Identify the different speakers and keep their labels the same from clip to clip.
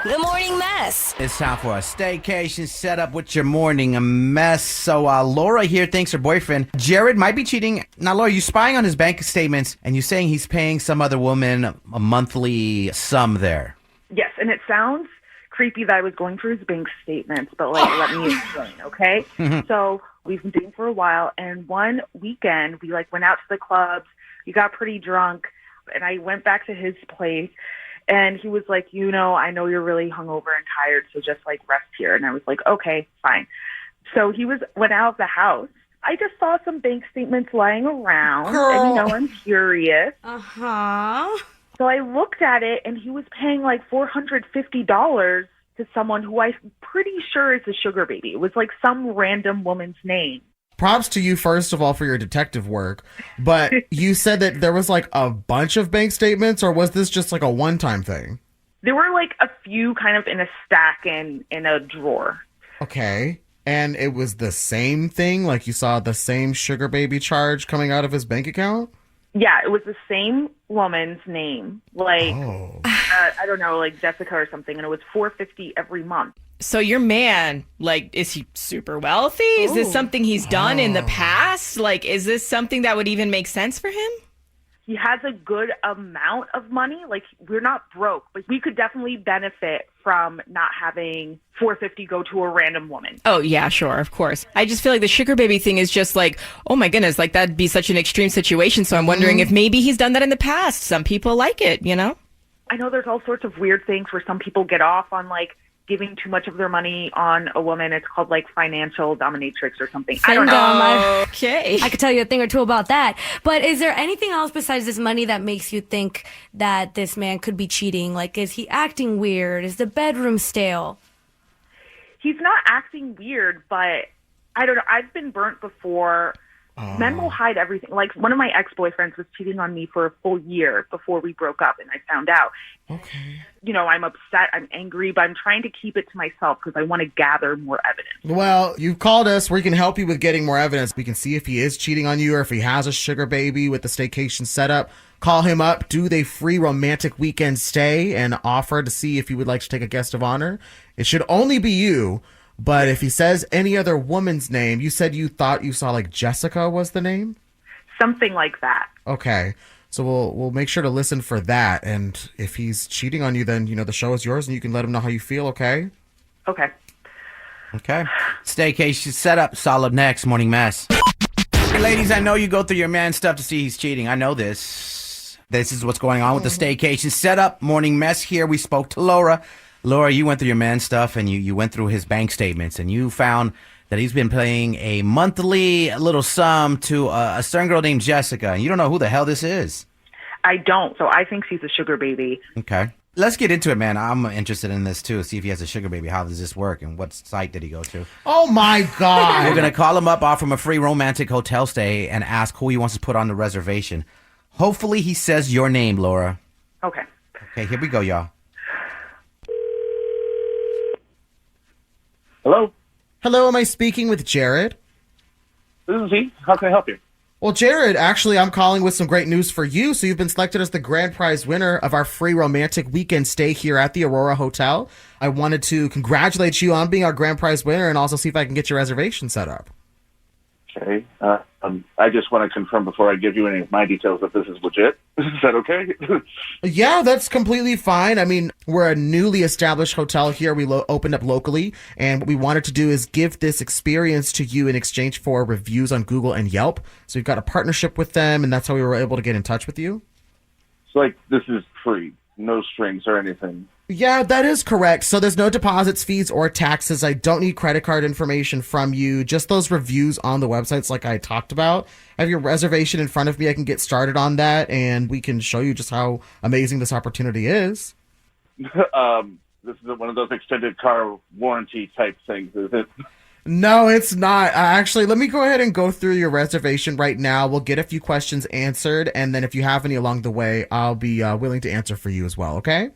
Speaker 1: The Morning Mess.
Speaker 2: It's time for a staycation set up with your morning mess. So Laura here thinks her boyfriend, Jared, might be cheating. Now, Laura, you spying on his bank statements and you saying he's paying some other woman a monthly sum there.
Speaker 3: Yes, and it sounds creepy that I was going through his bank statements, but let me explain, okay? So we've been dating for a while, and one weekend we went out to the clubs. We got pretty drunk, and I went back to his place. And he was like, I know you're really hungover and tired, so just rest here. And I was like, okay, fine. So he went out of the house. I just saw some bank statements lying around.
Speaker 2: Girl.
Speaker 3: And I'm curious.
Speaker 4: Uh-huh.
Speaker 3: So I looked at it, and he was paying $450 to someone who I'm pretty sure is a sugar baby. It was some random woman's name.
Speaker 5: Props to you, first of all, for your detective work. But you said that there was a bunch of bank statements, or was this just a one-time thing?
Speaker 3: There were a few kind of in a stack in a drawer.
Speaker 5: Okay. And it was the same thing? You saw the same sugar baby charge coming out of his bank account?
Speaker 3: Yeah, it was the same woman's name. I don't know, Jessica or something, and it was $450 every month.
Speaker 4: So your man, is he super wealthy? Is this something he's done in the past? Is this something that would even make sense for him?
Speaker 3: He has a good amount of money. We're not broke, but we could definitely benefit from not having $450 go to a random woman.
Speaker 4: Oh, yeah, sure, of course. I just feel like the sugar baby thing is just oh my goodness, that'd be such an extreme situation. So I'm wondering if maybe he's done that in the past. Some people like it,
Speaker 3: I know there's all sorts of weird things where some people get off on giving too much of their money on a woman. It's called financial dominatrix or something. I don't know.
Speaker 4: Okay.
Speaker 1: I could tell you a thing or two about that. But is there anything else besides this money that makes you think that this man could be cheating? Is he acting weird? Is the bedroom stale?
Speaker 3: He's not acting weird, but I don't know. I've been burnt before. Men will hide everything. One of my ex-boyfriends was cheating on me for a full year before we broke up, and I found out.
Speaker 5: Okay.
Speaker 3: I'm upset, I'm angry, but I'm trying to keep it to myself because I want to gather more evidence.
Speaker 5: Well, you've called us. We can help you with getting more evidence. We can see if he is cheating on you or if he has a sugar baby with the staycation setup. Call him up, do the free romantic weekend stay, and offer to see if you would like to take a guest of honor. It should only be you. But if he says any other woman's name, you said you thought you saw Jessica was the name?
Speaker 3: Something like that.
Speaker 5: Okay. So we'll make sure to listen for that. And if he's cheating on you, then, the show is yours and you can let him know how you feel, okay?
Speaker 3: Okay.
Speaker 2: Okay. Staycation set up. Solid next. Morning mess. Hey, ladies, I know you go through your man's stuff to see he's cheating. I know this. This is what's going on with the staycation setup. Morning mess here. We spoke to Laura. Laura, you went through your man's stuff and you went through his bank statements and you found that he's been paying a monthly little sum to a certain girl named Jessica. And you don't know who the hell this is.
Speaker 3: I don't, so I think she's a sugar baby.
Speaker 2: Okay. Let's get into it, man. I'm interested in this, too. See if he has a sugar baby. How does this work? And what site did he go to?
Speaker 5: Oh, my God.
Speaker 2: We're going to call him up, offer him a free romantic hotel stay, and ask who he wants to put on the reservation. Hopefully he says your name, Laura.
Speaker 3: Okay.
Speaker 2: Okay, here we go, y'all.
Speaker 6: Hello,
Speaker 5: Hello, am I speaking with Jared?
Speaker 6: this is he. How can I help you?
Speaker 5: Well, Jared, actually, I'm calling with some great news for you. So you've been selected as the grand prize winner of our free romantic weekend stay here at the Aurora Hotel. I wanted to congratulate you on being our grand prize winner and also see if I can get your reservation set up.
Speaker 6: Okay. I just want to confirm before I give you any of my details that this is legit. Is that okay?
Speaker 5: Yeah, that's completely fine. I mean, we're a newly established hotel here. We opened up locally, and what we wanted to do is give this experience to you in exchange for reviews on Google and Yelp. So we've got a partnership with them, and that's how we were able to get in touch with you.
Speaker 6: So, this is free. No strings or anything.
Speaker 5: Yeah, that is correct. So there's no deposits, fees, or taxes. I don't need credit card information from you. Just those reviews on the websites like I talked about. I have your reservation in front of me. I can get started on that, and we can show you just how amazing this opportunity is.
Speaker 6: This is one of those extended car warranty type things, is it?
Speaker 5: No, it's not. Actually, let me go ahead and go through your reservation right now. We'll get a few questions answered, and then if you have any along the way, I'll be willing to answer for you as well, okay?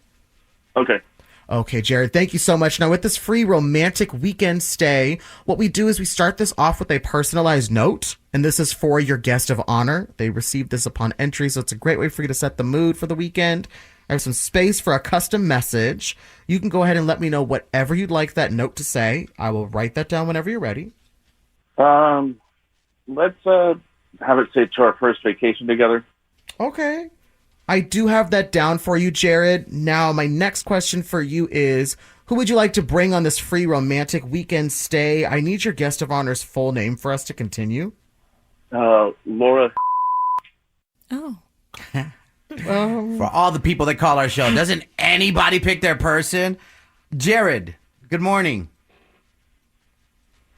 Speaker 6: Okay.
Speaker 5: Okay, Jared, thank you so much. Now, with this free romantic weekend stay, what we do is we start this off with a personalized note, and this is for your guest of honor. They receive this upon entry, so it's a great way for you to set the mood for the weekend. I have some space for a custom message. You can go ahead and let me know whatever you'd like that note to say. I will write that down whenever you're ready.
Speaker 6: Let's have it say to our first vacation together.
Speaker 5: Okay. I do have that down for you, Jared. Now, my next question for you is, who would you like to bring on this free romantic weekend stay? I need your guest of honor's full name for us to continue.
Speaker 6: Laura.
Speaker 4: Oh.
Speaker 2: For all the people that call our show, doesn't anybody pick their person? Jared, good morning.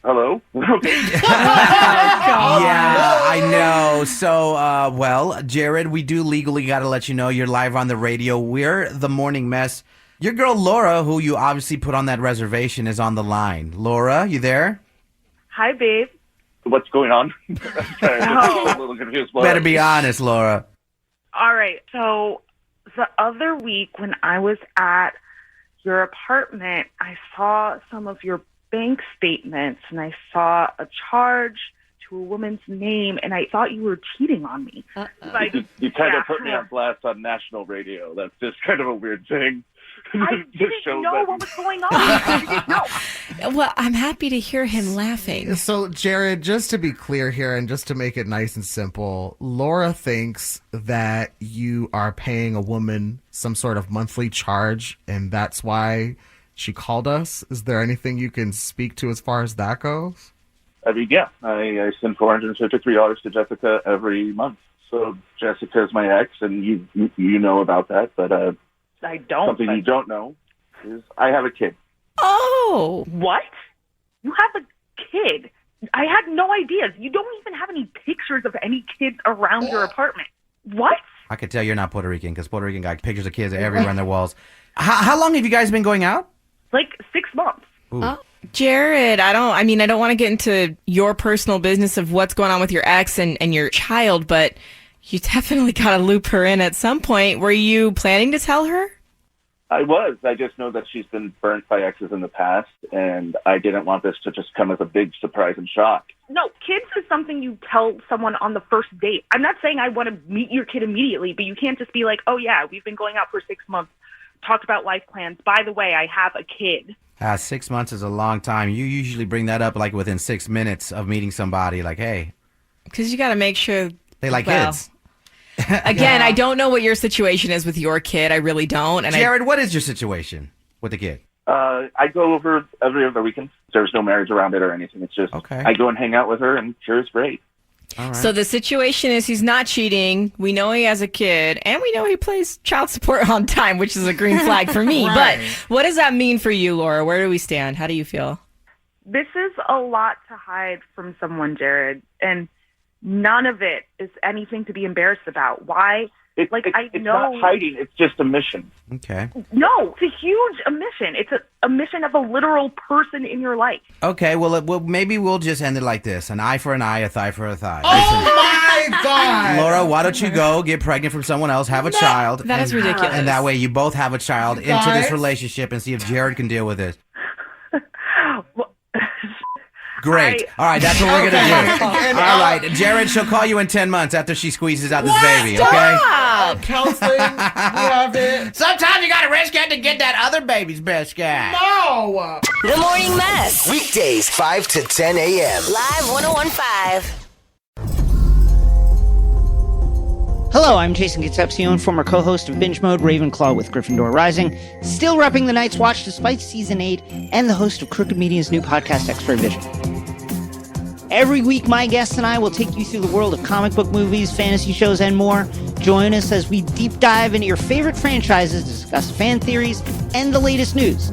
Speaker 6: Hello? Okay.
Speaker 2: Yeah, I know. So, well, Jared, we do legally got to let you know you're live on the radio. We're the Morning Mess. Your girl, Laura, who you obviously put on that reservation, is on the line. Laura, you there?
Speaker 3: Hi, babe.
Speaker 6: What's going on? I'm a little confused.
Speaker 2: Better be honest, Laura.
Speaker 3: All right. So the other week when I was at your apartment, I saw some of your bank statements and I saw a charge to a woman's name and I thought you were cheating on me. Like,
Speaker 6: You kind of put me on blast on national radio. That's just kind of a weird thing.
Speaker 3: I didn't know what was going on. I didn't know.
Speaker 4: Well, I'm happy to hear him laughing.
Speaker 5: So, Jared, just to be clear here and just to make it nice and simple, Laura thinks that you are paying a woman some sort of monthly charge, and that's why she called us. Is there anything you can speak to as far as that goes?
Speaker 6: I mean, yeah, I send $453 to Jessica every month. So Jessica is my ex, and you know about that, but
Speaker 3: I don't.
Speaker 6: something you don't know is I have a kid.
Speaker 4: Oh.
Speaker 3: What? You have a kid? I had no idea. You don't even have any pictures of any kids around your apartment. What?
Speaker 2: I could tell you're not Puerto Rican because Puerto Rican got pictures of kids everywhere on their walls. How long have you guys been going out?
Speaker 3: Like 6 months.
Speaker 4: Jared, I don't want to get into your personal business of what's going on with your ex and your child, but you definitely got to loop her in at some point. Were you planning to tell her?
Speaker 6: I was. I just know that she's been burnt by exes in the past, and I didn't want this to just come as a big surprise and shock.
Speaker 3: No, kids is something you tell someone on the first date. I'm not saying I want to meet your kid immediately, but you can't just be like, oh, yeah, we've been going out for 6 months, talked about life plans. By the way, I have a kid.
Speaker 2: 6 months is a long time. You usually bring that up like within 6 minutes of meeting somebody. Like, hey,
Speaker 4: Because you got to make sure
Speaker 2: they like kids.
Speaker 4: Again, I don't know what your situation is with your kid. I really don't. And
Speaker 2: Jared, what is your situation with the kid?
Speaker 6: I go over every other weekend. There's no marriage around it or anything. It's just I go and hang out with her, and sure is great.
Speaker 2: All right.
Speaker 4: So the situation is he's not cheating. We know he has a kid, and we know he pays child support on time, which is a green flag for me.
Speaker 5: Right.
Speaker 4: But what does that mean for you, Laura? Where do we stand? How do you feel?
Speaker 3: This is a lot to hide from someone, Jared, and none of it is anything to be embarrassed about. Why?
Speaker 6: It's not hiding. It's just a mission.
Speaker 2: Okay.
Speaker 3: No, it's a huge omission. It's a mission of a literal person in your life.
Speaker 2: Okay, well, maybe we'll just end it like this. An eye for an eye, a thigh for a thigh.
Speaker 5: Oh, my God.
Speaker 2: Laura, why don't you go get pregnant from someone else, have a child.
Speaker 4: That is ridiculous.
Speaker 2: And that way you both have a child into this relationship and see if Jared can deal with it. Great. All right, that's what we're going to do. All right, Jared, she'll call you in 10 months after she squeezes out this baby, okay?
Speaker 5: Counseling, we have it.
Speaker 2: Sometimes you got to risk it to get that other baby's best guy.
Speaker 5: No.
Speaker 7: The Morning Mess.
Speaker 8: Weekdays 5 to 10 a.m.
Speaker 7: Live 101.5.
Speaker 9: Hello, I'm Jason Concepcion, former co-host of Binge Mode Ravenclaw with Gryffindor Rising, still repping the Night's Watch despite Season 8, and the host of Crooked Media's new podcast, X-Ray Vision. Every week, my guests and I will take you through the world of comic book movies, fantasy shows, and more. Join us as we deep dive into your favorite franchises, discuss fan theories, and the latest news.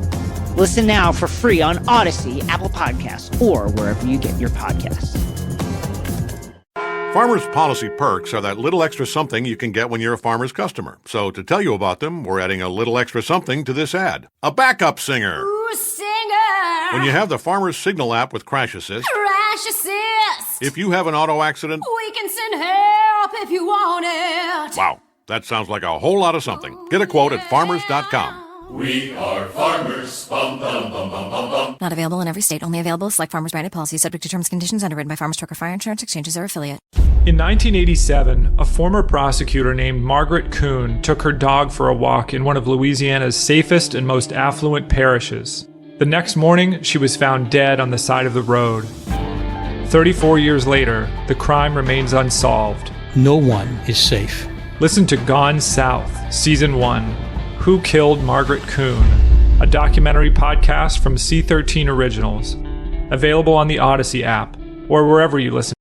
Speaker 9: Listen now for free on Odyssey, Apple Podcasts, or wherever you get your podcasts.
Speaker 10: Farmers Policy Perks are that little extra something you can get when you're a Farmers customer. So to tell you about them, we're adding a little extra something to this ad. A backup singer.
Speaker 7: Ooh, singer.
Speaker 10: When you have the Farmers Signal app with Crash Assist, if you have an auto accident,
Speaker 7: We can send help if you want it.
Speaker 10: wow, that sounds like a whole lot of something. Get a quote at farmers.com.
Speaker 11: We are farmers. Bum, bum, bum, bum, bum, bum.
Speaker 12: Not available in every state. Only available with select farmers branded policies. Subject to terms and conditions. Underwritten by Farmers Truck or Fire Insurance Exchanges or affiliate.
Speaker 13: In 1987, a former prosecutor named Margaret Kuhn took her dog for a walk in one of Louisiana's safest and most affluent parishes. The next morning, she was found dead on the side of the road. 34 years later, the crime remains unsolved.
Speaker 14: No one is safe.
Speaker 13: Listen to Gone South, Season 1, Who Killed Margaret Kuhn? A documentary podcast from C13 Originals. Available on the Odyssey app, or wherever you listen.